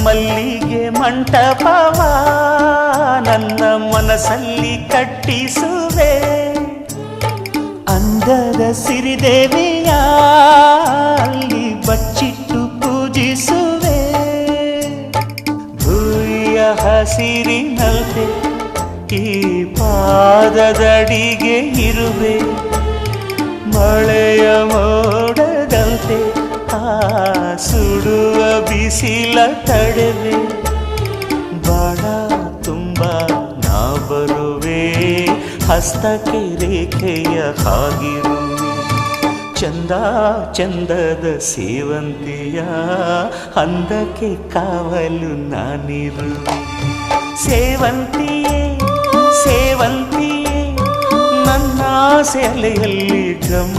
ಮಲ್ಲಿಗೆ ಮಂಟಪವ ನನ್ನ ಮನಸ್ಸಲ್ಲಿ ಕಟ್ಟಿಸುವೆ, ಅಂದದ ಸಿರಿದೇವಿಯ ಅಲ್ಲಿ ಬಚ್ಚಿಟ್ಟು ಪೂಜಿಸುವೆ. ಭೂಯ ಹಸಿರಿನಲ್ತೆ ಈ ಪಾದದಡಿಗೆ ಇರುವೆ, ಮಳೆಯ ಮೋಡದಂತೆ ಆ ಸುಡುವ ಬಿಸಿಲ ತಡೆವೆ. ಬಾಳ ತುಂಬ ನಾ ಬರುವೆ, ಹಸ್ತಕ್ಕೆ ರೇಖೆಯ ಹಾಗಿರುವೆ. ಚಂದ ಚಂದದ ಸೇವಂತಿಯ ಅಂದಕ್ಕೆ ಕಾವಲು ನಾನಿರುವೆ. ಸೇವಂತಿಯೇ ಸೇವಂತಿಯೇ ನನ್ನ ಸೆಲೆಯಲ್ಲಿ ಗಮ